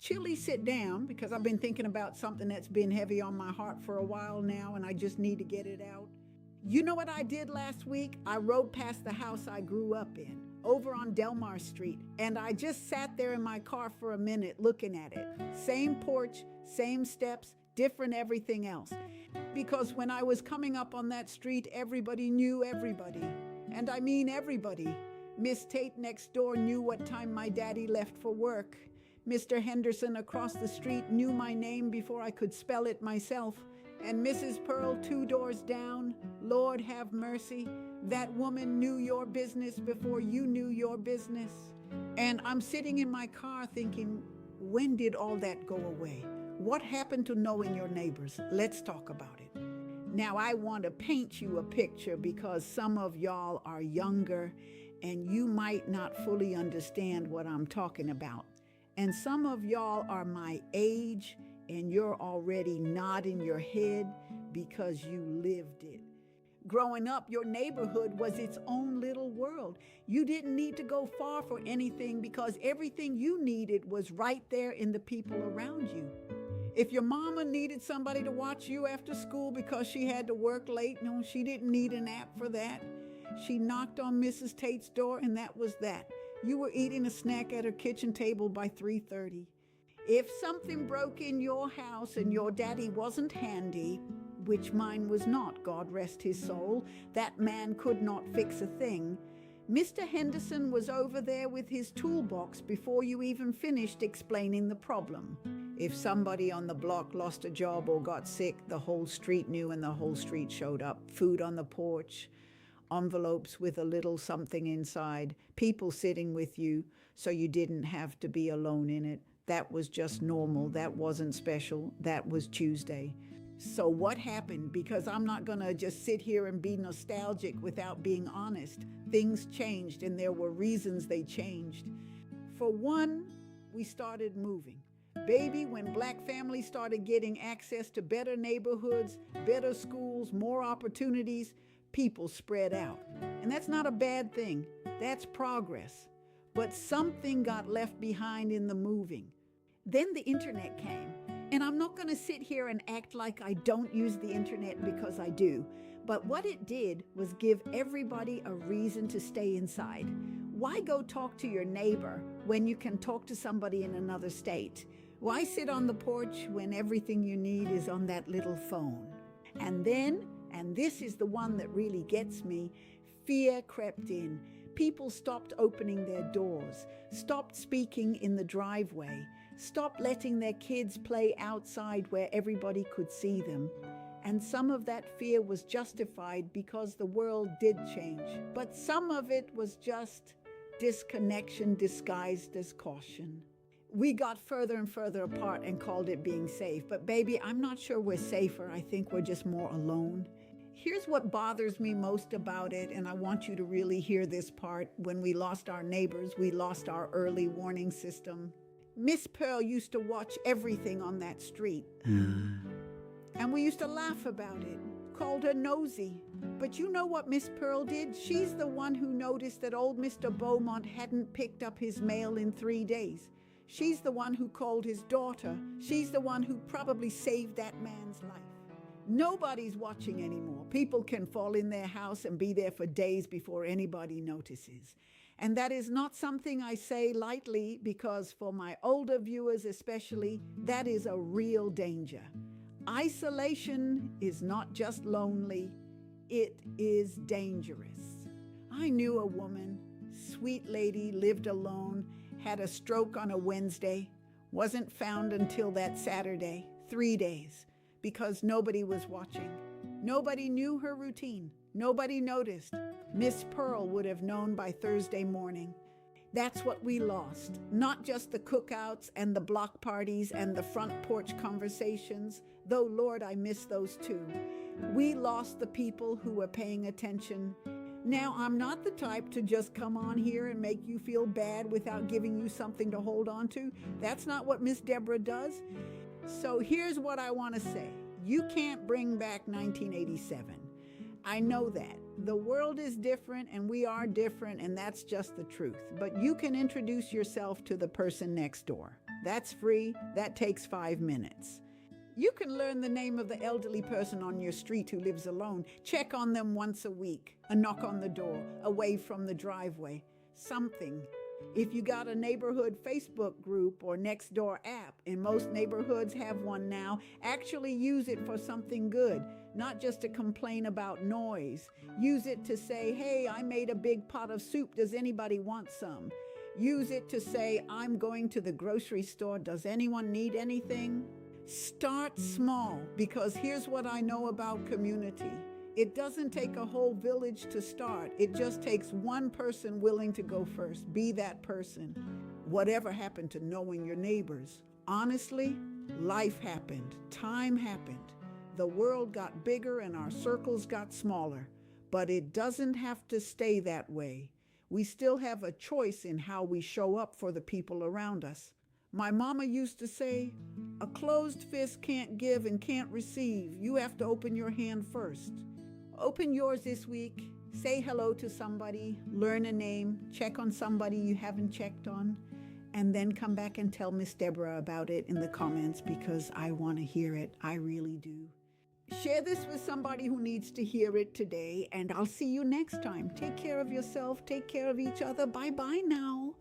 Chili, sit down because I've been thinking about something that's been heavy on my heart for a while now and I just need to get it out. You know what I did last week? I rode past the house I grew up in, over on Delmar Street, and I just sat there in my car for a minute looking at it. Same porch, same steps, different everything else. Because when I was coming up on that street, everybody knew everybody. And I mean everybody. Miss Tate next door knew what time my daddy left for work. Mr. Henderson across the street knew my name before I could spell it myself. And Mrs. Pearl 2 doors down, Lord have mercy, that woman knew your business before you knew your business. And I'm sitting in my car thinking, when did all that go away? What happened to knowing your neighbors? Let's talk about it. Now, I want to paint you a picture because some of y'all are younger and you might not fully understand what I'm talking about. And some of y'all are my age and you're already nodding your head because you lived it. Growing up, your neighborhood was its own little world. You didn't need to go far for anything because everything you needed was right there in the people around you. If your mama needed somebody to watch you after school because she had to work late, no, she didn't need an app for that. She knocked on Mrs. Tate's door and that was that. You were eating a snack at her kitchen table by 3:30. If something broke in your house and your daddy wasn't handy, which mine was not, God rest his soul, that man could not fix a thing, Mr. Henderson was over there with his toolbox before you even finished explaining the problem. If somebody on the block lost a job or got sick, the whole street knew and the whole street showed up. Food on the porch, envelopes with a little something inside, people sitting with you so you didn't have to be alone in it. That was just normal. That wasn't special. That was Tuesday. So what happened? Because I'm not going to just sit here and be nostalgic without being honest. Things changed and there were reasons they changed. For one, we started moving. Baby, when black families started getting access to better neighborhoods, better schools, more opportunities, people spread out. And that's not a bad thing. That's progress. But something got left behind in the moving. Then the internet came. And I'm not going to sit here and act like I don't use the internet because I do. But what it did was give everybody a reason to stay inside. Why go talk to your neighbor when you can talk to somebody in another state? Why sit on the porch when everything you need is on that little phone? And then, and this is the one that really gets me, fear crept in. People stopped opening their doors, stopped speaking in the driveway, stopped letting their kids play outside where everybody could see them. And some of that fear was justified because the world did change. But some of it was just disconnection disguised as caution. We got further and further apart and called it being safe. But baby, I'm not sure we're safer. I think we're just more alone. Here's what bothers me most about it, and I want you to really hear this part. When we lost our neighbors, we lost our early warning system. Miss Pearl used to watch everything on that street. And we used to laugh about it, called her nosy. But you know what Miss Pearl did? She's the one who noticed that old Mr. Beaumont hadn't picked up his mail in 3 days. She's the one who called his daughter. She's the one who probably saved that man's life. Nobody's watching anymore. People can fall in their house and be there for days before anybody notices. And that is not something I say lightly because for my older viewers especially, that is a real danger. Isolation is not just lonely, it is dangerous. I knew a woman, sweet lady, lived alone, had a stroke on a Wednesday, wasn't found until that Saturday, 3 days. Because nobody was watching. Nobody knew her routine. Nobody noticed. Miss Pearl would have known by Thursday morning. That's what we lost. Not just the cookouts and the block parties and the front porch conversations, though Lord, I miss those too. We lost the people who were paying attention. Now, I'm not the type to just come on here and make you feel bad without giving you something to hold on to. That's not what Miss Deborah does. So here's what I want to say. You can't bring back 1987. I know that. The world is different and we are different, and that's just the truth. But you can introduce yourself to the person next door. That's free. That takes 5 minutes. You can learn the name of the elderly person on your street who lives alone. Check on them once a week. A knock on the door, away from the driveway. Something. If you got a neighborhood Facebook group or Nextdoor app, and most neighborhoods have one now, actually use it for something good, not just to complain about noise. Use it to say, hey, I made a big pot of soup. Does anybody want some? Use it to say, I'm going to the grocery store. Does anyone need anything? Start small, because here's what I know about community. It doesn't take a whole village to start. It just takes one person willing to go first. Be that person. Whatever happened to knowing your neighbors? Honestly, life happened. Time happened. The world got bigger and our circles got smaller. But it doesn't have to stay that way. We still have a choice in how we show up for the people around us. My mama used to say, a closed fist can't give and can't receive. You have to open your hand first. Open yours this week. Say hello to somebody, learn a name, check on somebody you haven't checked on, and then come back and tell Miss Deborah about it in the comments, because I want to hear it. I really do. Share this with somebody who needs to hear it today, and I'll see you next time. Take care of yourself. Take care of each other. Bye-bye now.